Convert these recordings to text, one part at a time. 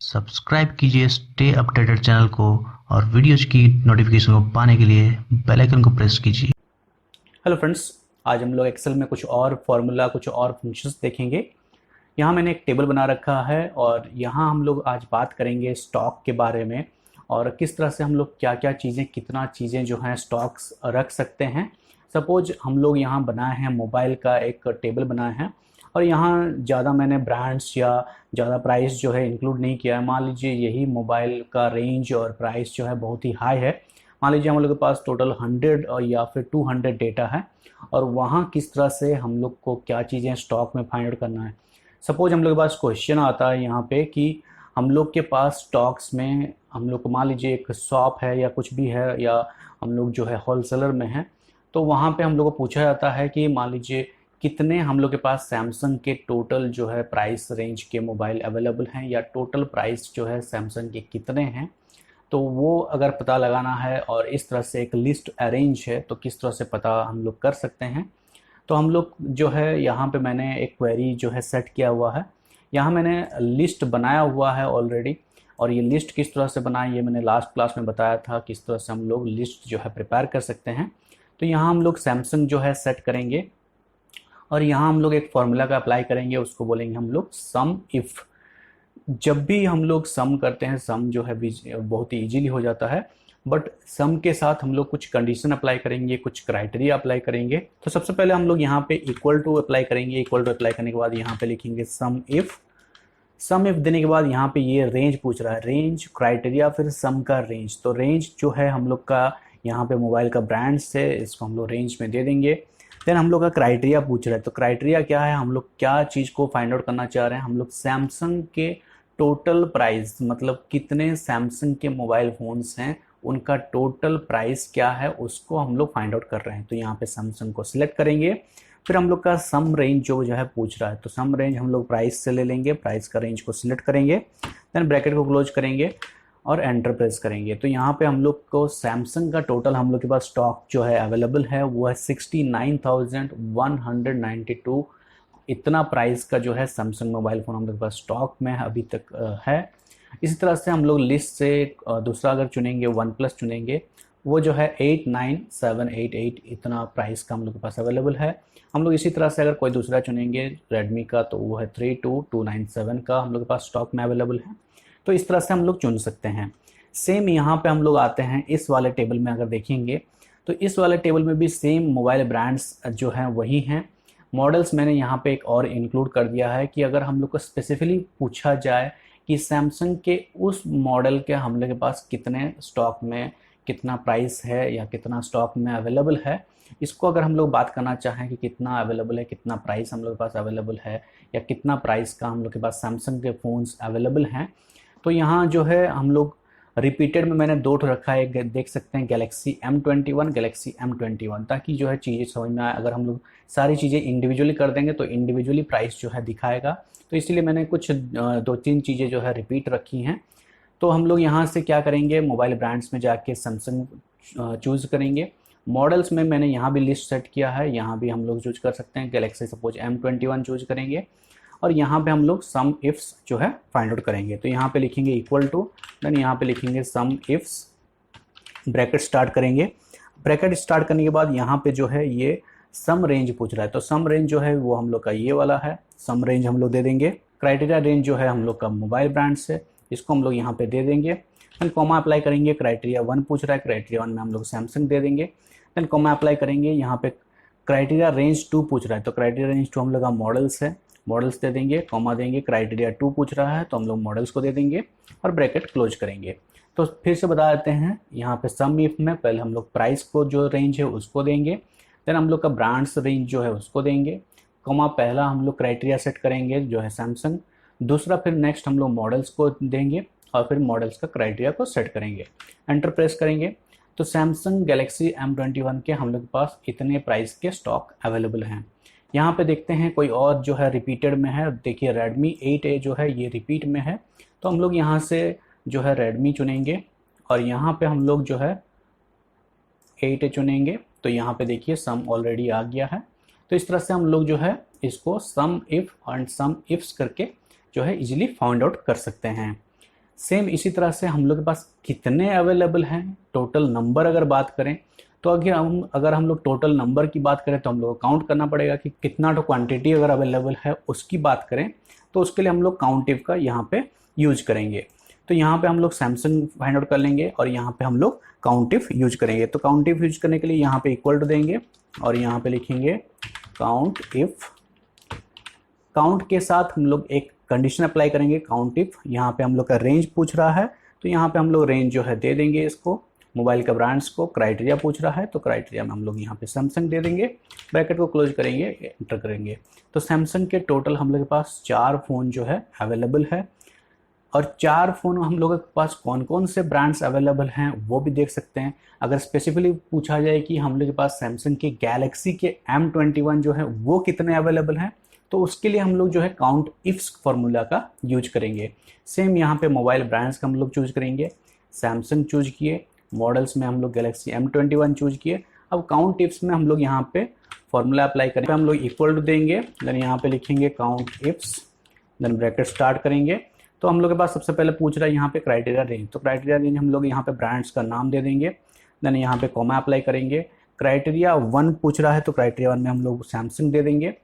Subscribe कीजिए stay updated channel को और वीडियोज की नोटिफिकेशन को पाने के लिए बेल आइकन को प्रेस कीजिए। हेलो फ्रेंड्स, आज हम लोग एक्सेल में कुछ और फॉर्मूला कुछ और फंक्शंस देखेंगे। यहाँ मैंने एक टेबल बना रखा है और यहाँ हम लोग आज बात करेंगे स्टॉक के बारे में और किस तरह से हम लोग क्या क्या चीज़ें कितना चीज़ें जो हैं स्टॉक्स रख सकते हैं। सपोज हम लोग यहाँ बनाए हैं मोबाइल का एक टेबल बनाए हैं और यहाँ ज़्यादा मैंने ब्रांड्स या ज़्यादा प्राइस जो है इंक्लूड नहीं किया है। मान लीजिए यही मोबाइल का रेंज और प्राइस जो है बहुत ही हाई है। मान लीजिए हम लोग के पास टोटल 100 और या फिर 200 डेटा है और वहाँ किस तरह से हम लोग को क्या चीज़ें स्टॉक में फाइंड आउट करना है। सपोज हम लोग के पास क्वेश्चन आता है यहाँ पे कि हम लोग के पास स्टॉक्स में हम लोग को मान लीजिए एक शॉप है या कुछ भी है या हम लोग जो है होलसेलर में है, तो वहाँ पे हम लोग को पूछा जाता है कि मान लीजिए कितने हम लोग के पास सैमसंग के टोटल जो है प्राइस रेंज के मोबाइल अवेलेबल हैं या टोटल प्राइस जो है सैमसंग के कितने हैं। तो वो अगर पता लगाना है और इस तरह से एक लिस्ट अरेंज है तो किस तरह से पता हम लोग कर सकते हैं। तो हम लोग जो है यहाँ पे मैंने एक क्वेरी जो है सेट किया हुआ है। यहाँ मैंने लिस्ट बनाया हुआ है ऑलरेडी और ये लिस्ट किस तरह से बनाए ये मैंने लास्ट क्लास में बताया था किस तरह से हम लोग लिस्ट जो है प्रिपेयर कर सकते हैं। तो यहाँ हम लोग सैमसंग जो है सेट करेंगे और यहाँ हम लोग एक फॉर्मूला का अप्लाई करेंगे, उसको बोलेंगे हम लोग सम इफ़। जब भी हम लोग सम करते हैं सम जो है बहुत ही ईजीली हो जाता है, बट सम के साथ हम लोग कुछ कंडीशन अप्लाई करेंगे, कुछ क्राइटेरिया अप्लाई करेंगे। तो सबसे पहले हम लोग यहाँ पे इक्वल टू अप्लाई करेंगे। इक्वल टू अप्लाई करने के बाद यहाँ पे लिखेंगे सम इफ़। सम इफ देने के बाद यहाँ पे ये रेंज पूछ रहा है, रेंज क्राइटेरिया फिर सम का रेंज। तो रेंज जो है हम लोग का यहाँ पे मोबाइल का ब्रांड से इसको हम लोग रेंज में दे देंगे। देन हम लोग का क्राइटेरिया पूछ रहा है, तो क्राइटेरिया क्या है, हम लोग क्या चीज़ को फाइंड आउट करना चाह रहे हैं। हम लोग सैमसंग के टोटल प्राइस मतलब कितने सैमसंग के मोबाइल फ़ोन्स हैं उनका टोटल प्राइस क्या है उसको हम लोग फाइंड आउट कर रहे हैं। तो यहाँ पे सैमसंग को सिलेक्ट करेंगे। फिर हम लोग का सम रेंज जो है पूछ रहा है, तो सम रेंज हम लोग प्राइस से ले लेंगे, प्राइस का रेंज को सिलेक्ट करेंगे, देन ब्रैकेट को क्लोज करेंगे और एंटर प्रेस करेंगे। तो यहाँ पे हम लोग को सैमसंग का टोटल हम लोग के पास स्टॉक जो है अवेलेबल है वो है 69,192। इतना प्राइस का जो है सैमसंग मोबाइल फ़ोन हम लोग के पास स्टॉक में अभी तक है। इसी तरह से हम लोग लिस्ट से दूसरा अगर चुनेंगे वन प्लस चुनेंगे, वो जो है 89788 इतना प्राइस का हम लोग के पास अवेलेबल है। हम लोग इसी तरह से अगर कोई दूसरा चुनेंगे रेडमी का तो वो है 32297 का हम लोग के पास स्टॉक में अवेलेबल है। तो इस तरह से हम लोग चुन सकते हैं। सेम यहाँ पे हम लोग आते हैं इस वाले टेबल में, अगर देखेंगे तो इस वाले टेबल में भी सेम मोबाइल ब्रांड्स जो हैं वही हैं। मॉडल्स मैंने यहाँ पे एक और इंक्लूड कर दिया है कि अगर हम लोग को स्पेसिफिकली पूछा जाए कि सैमसंग के उस मॉडल के हम लोग के पास कितने स्टॉक में कितना प्राइस है या कितना स्टॉक में अवेलेबल है, इसको अगर हम लोग बात करना चाहें कि कितना अवेलेबल है, कितना प्राइस हम लोग के पास अवेलेबल है या कितना प्राइस का हम लोग के पास सैमसंग के फ़ोन्स अवेलेबल हैं, तो यहाँ जो है हम लोग रिपीटेड में मैंने दो रखा है, देख सकते हैं गैलेक्सी M21 गैलेक्सी M21, ताकि जो है चीज़ें समझ में आए। अगर हम लोग सारी चीज़ें इंडिविजुअली कर देंगे तो इंडिविजुअली प्राइस जो है दिखाएगा, तो इसलिए मैंने कुछ दो तीन चीज़ें जो है रिपीट रखी हैं। तो हम लोग यहाँ से क्या करेंगे, मोबाइल ब्रांड्स में जाके सैमसंग चूज़ करेंगे। मॉडल्स में मैंने यहाँ भी लिस्ट सेट किया है, यहाँ भी हम लोग चूज कर सकते हैं गैलेक्सी सपोज M21 चूज करेंगे और यहाँ पे हम लोग सम इफ्स जो है फाइंड आउट करेंगे। तो यहाँ पे लिखेंगे इक्वल टू, देन यहाँ पे लिखेंगे सम इफ्स, ब्रैकेट स्टार्ट करेंगे। ब्रैकेट स्टार्ट करने के बाद यहाँ पे जो है ये सम रेंज पूछ रहा है, तो सम रेंज जो है वो हम लोग का ये वाला है, सम रेंज हम लोग दे देंगे। क्राइटेरिया रेंज जो है हम लोग का मोबाइल ब्रांड से, इसको हम लोग यहाँ पे दे देंगे। देन कॉमा अप्लाई करेंगे, क्राइटेरिया 1 पूछ रहा है, क्राइटेरिया 1 में हम लोग सैमसंग दे देंगे। देन कॉमा अप्लाई करेंगे, यहाँ पे क्राइटेरिया रेंज 2 पूछ रहा है, तो क्राइटेरिया रेंज 2 हम लोग का मॉडल्स है, मॉडल्स दे देंगे, कॉमा देंगे, क्राइटेरिया 2 पूछ रहा है तो हम लोग मॉडल्स को दे देंगे और ब्रैकेट क्लोज करेंगे। तो फिर से बता देते हैं, यहाँ पे सम इफ में पहले हम लोग प्राइस को जो रेंज है उसको देंगे, देन हम लोग का ब्रांड्स रेंज जो है उसको देंगे, कॉमा पहला हम लोग क्राइटेरिया सेट करेंगे जो है सैमसंग, दूसरा फिर नेक्स्ट हम लोग मॉडल्स को देंगे और फिर मॉडल्स का क्राइटेरिया को सेट करेंगे, एंटर प्रेस करेंगे। तो सैमसंग गैलेक्सी M21 के हम लोग के पास इतने प्राइस के स्टॉक अवेलेबल हैं। यहाँ पे देखते हैं कोई और जो है रिपीटेड में है, देखिए रेडमी 8A जो है ये रिपीट में है, तो हम लोग यहाँ से जो है रेडमी चुनेंगे और यहाँ पे हम लोग जो है 8A चुनेंगे। तो यहाँ पे देखिए सम ऑलरेडी आ गया है। तो इस तरह से हम लोग जो है इसको सम इफ एंड सम इफ्स करके जो है इजीली फाइंड आउट कर सकते हैं। सेम इसी तरह से हम लोग के पास कितने अवेलेबल हैं, टोटल नंबर अगर बात करें तो अगर हम लोग टोटल नंबर की बात करें तो हम लोग को काउंट करना पड़ेगा कि कितना तो क्वांटिटी अगर अवेलेबल है उसकी बात करें तो उसके लिए हम लोग काउंटिव का यहाँ पे यूज करेंगे। तो यहाँ पे हम लोग सैमसंग फाइंड आउट कर लेंगे और यहाँ पे हम लोग काउंटिव यूज करेंगे। तो काउंटिव यूज करने के लिए यहाँ पे इक्वल टू देंगे और यहाँ पे लिखेंगे काउंट इफ। काउंट के साथ हम लोग एक कंडीशन अप्लाई करेंगे काउंट इफ। यहाँ पे हम लोग का रेंज पूछ रहा है तो यहाँ पे हम लोग रेंज जो है दे देंगे इसको, मोबाइल का ब्रांड्स को। क्राइटेरिया पूछ रहा है तो क्राइटेरिया में हम लोग यहाँ पे सैमसंग दे देंगे, ब्रैकेट को क्लोज करेंगे, एंटर करेंगे। तो सैमसंग के टोटल हम लोग के पास 4 फ़ोन जो है अवेलेबल है और 4 फ़ोन हम लोगों के पास कौन कौन से ब्रांड्स अवेलेबल हैं वो भी देख सकते हैं। अगर स्पेसिफिकली पूछा जाए कि हम लोग के पास सैमसंग के गैलेक्सी के M21 जो है वो कितने अवेलेबल हैं तो उसके लिए हम लोग जो है काउंट इफ्स फॉर्मूला का यूज करेंगे। सेम यहाँ पे मोबाइल ब्रांड्स का हम लोग चूज करेंगे, सैमसंग चूज किए, मॉडल्स में हम लोग गैलेक्सी M21 चूज किए। अब काउंट इफ्स में हम लोग यहाँ पे फॉर्मूला अप्लाई करेंगे, हम लोग इक्वल टू देंगे, देन यहाँ पे लिखेंगे countifs, then bracket start करेंगे। तो हम लोग के पास सबसे पहले पूछ रहा है यहाँ पे क्राइटेरिया रेंज, तो क्राइटेरिया रेंज हम लोग यहाँ पे ब्रांड्स का नाम दे देंगे, देन यहाँ पे कॉमा अप्लाई करेंगे। क्राइटेरिया 1 पूछ रहा है तो क्राइटेरिया 1 में हम लोग सैमसंग दे देंगे,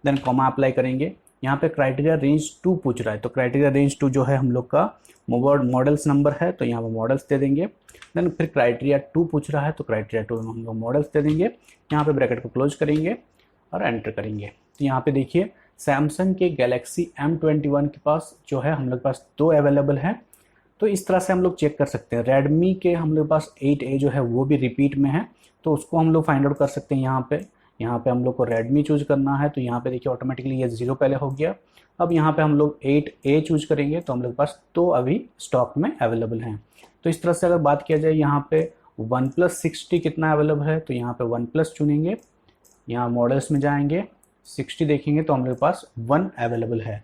देन कॉमा अप्लाई करेंगे। यहाँ पे क्राइटेरिया रेंज 2 पूछ रहा है तो क्राइटेरिया रेंज 2 जो है हम लोग का मॉडल्स नंबर है तो यहाँ पे मॉडल्स दे देंगे। देन फिर क्राइटेरिया 2 पूछ रहा है तो क्राइटेरिया 2 में हम लोग मॉडल्स दे देंगे, यहाँ पे ब्रैकेट को क्लोज करेंगे और एंटर करेंगे। तो यहाँ पे देखिए सैमसंग के गैलेक्सी M21 के पास जो है हम लोग के पास 2 अवेलेबल है। तो इस तरह से हम लोग चेक कर सकते हैं। रेडमी के हम लोग के पास 8A जो है वो भी रिपीट में है तो उसको हम लोग फाइंड आउट कर सकते हैं। यहाँ पे हम लोग को रेडमी चूज करना है तो यहाँ पे देखिए ऑटोमेटिकली ये 0 पहले हो गया। अब यहाँ पे हम लोग 8A चूज करेंगे तो हम लोग के पास 2 अभी स्टॉक में अवेलेबल हैं। तो इस तरह से अगर बात किया जाए यहाँ पे OnePlus 60 कितना अवेलेबल है तो यहाँ पे OnePlus चुनेंगे, यहाँ मॉडल्स में जाएंगे, 60 देखेंगे तो हम लोग के पास 1 अवेलेबल है।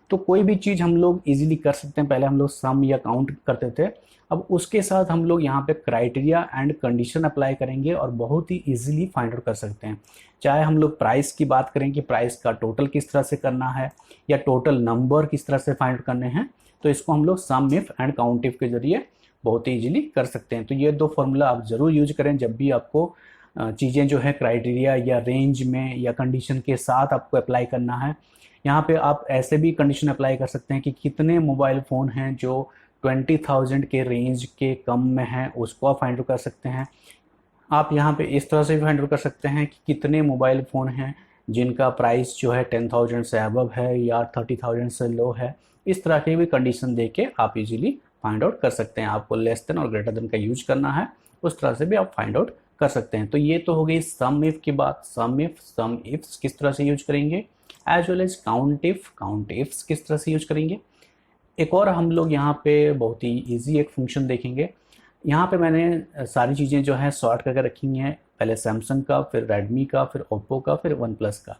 तो कोई भी चीज़ हम लोग इजीली कर सकते हैं। पहले हम लोग सम या काउंट करते थे, अब उसके साथ हम लोग यहाँ पे क्राइटेरिया एंड कंडीशन अप्लाई करेंगे और बहुत ही इजीली फाइंड आउट कर सकते हैं। चाहे हम लोग प्राइस की बात करें कि प्राइस का टोटल किस तरह से करना है या टोटल नंबर किस तरह से फाइंड आउट करने हैं, तो इसको हम लोग सम इफ एंड काउंटिफ के जरिए बहुत ही इजीली कर सकते हैं। तो ये 2 फॉर्मूला आप ज़रूर यूज करें जब भी आपको चीज़ें जो है क्राइटेरिया या रेंज में या कंडीशन के साथ आपको अप्लाई करना है। यहाँ पे आप ऐसे भी कंडीशन अप्लाई कर सकते हैं कि कितने मोबाइल फ़ोन हैं जो 20,000 के रेंज के कम में हैं, उसको आप फाइंड आउट कर सकते हैं। आप यहाँ पे इस तरह से भी फाइंड आउट कर सकते हैं कि कितने मोबाइल फ़ोन हैं जिनका प्राइस जो है 10,000 से अबव है या 30,000 से लो है। इस तरह की भी कंडीशन दे के आप इजीली फाइंड आउट कर सकते हैं। आपको लेस देन और ग्रेटर देन का यूज करना है, उस तरह से भी आप फाइंड आउट कर सकते हैं। तो ये तो हो गई सम इफ की बात। सम इफ्स किस तरह से यूज करेंगे, as well as countifs किस तरह से यूज करेंगे। एक और हम लोग यहाँ पे बहुत ही इजी एक फंक्शन देखेंगे। यहाँ पे मैंने सारी चीज़ें जो है सॉर्ट करके रखी हैं, पहले सैमसंग का, फिर रेडमी का, फिर ओप्पो का, फिर OnePlus का।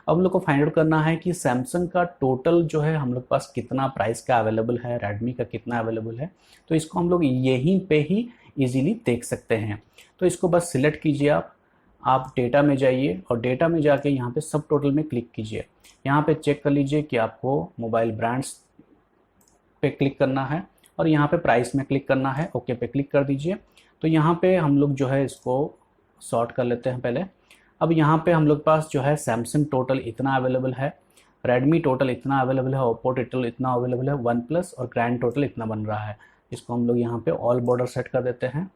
अब हम लोग को फाइंड आउट करना है कि सैमसंग का टोटल जो है हम लोग पास कितना प्राइस का अवेलेबल है, रेडमी का कितना अवेलेबल है। तो इसको हम लोग यहीं पे ही इजीली देख सकते हैं। तो इसको बस सिलेक्ट कीजिए, आप डेटा में जाइए और डेटा में जाके यहाँ पे सब टोटल में क्लिक कीजिए। यहाँ पे चेक कर लीजिए कि आपको मोबाइल ब्रांड्स पे क्लिक करना है और यहाँ पे प्राइस में क्लिक करना है, ओके पे क्लिक कर दीजिए। तो यहाँ पे हम लोग जो है इसको सॉर्ट कर लेते हैं पहले। अब यहाँ पे हम लोग के पास जो है सैमसंग टोटल इतना अवेलेबल है, रेडमी टोटल इतना अवेलेबल है, ओप्पो टोटल इतना अवेलेबल है, OnePlus और ग्रैंड टोटल इतना बन रहा है। इसको हम लोग यहाँ पे ऑल बॉर्डर सेट कर देते हैं।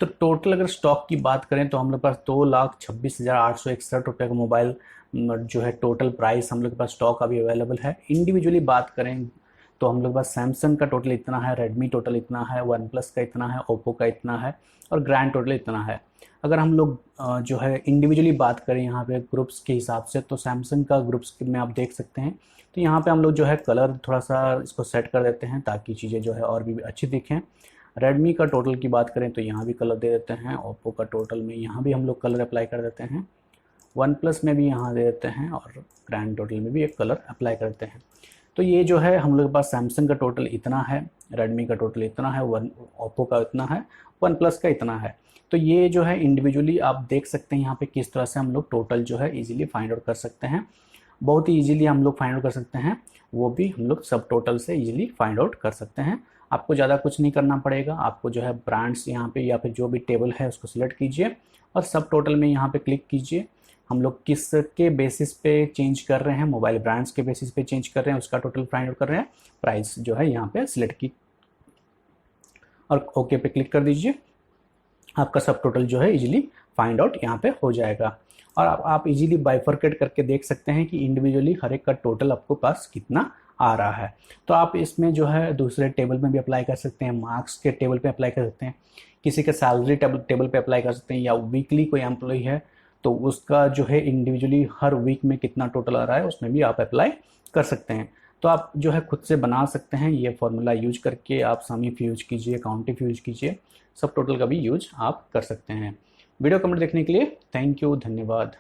तो टोटल अगर स्टॉक की बात करें तो हम लोग के पास 2,26,861 रुपये का मोबाइल जो है टोटल प्राइस हम लोग के पास स्टॉक अभी अवेलेबल है। इंडिविजुअली बात करें तो हम लोग के पास सैमसंग का टोटल इतना है, रेडमी टोटल इतना है, OnePlus का इतना है, ओप्पो का इतना है और ग्रैंड टोटल इतना है। अगर हम लोग जो है इंडिविजुअली बात करें यहाँ पे ग्रुप्स के हिसाब से, तो सैमसंग का ग्रुप्स में आप देख सकते हैं। तो यहाँ पे हम लोग जो है कलर थोड़ा सा इसको सेट कर देते हैं ताकि चीज़ें जो है और भी अच्छी दिखें। रेडमी का टोटल की बात करें तो यहाँ भी कलर दे देते हैं, ओप्पो का टोटल में यहाँ भी हम लोग कलर अप्लाई कर देते हैं, OnePlus में भी यहाँ दे देते हैं और ग्रैंड टोटल में भी एक कलर अप्लाई करते हैं। तो ये जो है हम लोग के पास सैमसंग का टोटल इतना है, रेडमी का टोटल इतना है, ओप्पो का इतना है, OnePlus का इतना है। तो ये जो है इंडिविजुअली आप देख सकते हैं यहाँ पे किस तरह से हम लोग टोटल जो है इजीली फाइंड आउट कर सकते हैं। बहुत ही इजीली हम लोग फाइंड आउट कर सकते हैं। वो भी हम लोग सब टोटल से इजीली फाइंड आउट कर सकते हैं। आपको ज़्यादा कुछ नहीं करना पड़ेगा, आपको जो है ब्रांड्स यहाँ पे या फिर जो भी टेबल है उसको सिलेक्ट कीजिए और सब टोटल में यहाँ पे क्लिक कीजिए। हम लोग किसके बेसिस पे चेंज कर रहे हैं, मोबाइल ब्रांड्स के बेसिस पे चेंज कर रहे हैं, उसका टोटल फाइंड आउट कर रहे हैं। प्राइस जो है यहाँ पे सिलेक्ट की और ओके पे क्लिक कर दीजिए। आपका सब टोटल जो है इजीली फाइंड आउट यहाँ पे हो जाएगा और आप इजीली बाइफरकेट करके देख सकते हैं कि इंडिविजुअली हर एक का टोटल आपको पास कितना आ रहा है। तो आप इसमें जो है दूसरे टेबल में भी अप्लाई कर सकते हैं, मार्क्स के टेबल पे अप्लाई कर सकते हैं, किसी के सैलरी टेबल पे अप्लाई कर सकते हैं, या वीकली कोई एम्प्लॉय है तो उसका जो है इंडिविजुअली हर वीक में कितना टोटल आ रहा है उसमें भी आप अप्लाई कर सकते हैं। तो आप जो है खुद से बना सकते हैं, ये फॉर्मूला यूज करके आप समीफ यूज कीजिए, काउंटिफ यूज कीजिए, सब टोटल का भी यूज आप कर सकते हैं। वीडियो कमेंट देखने के लिए थैंक यू, धन्यवाद।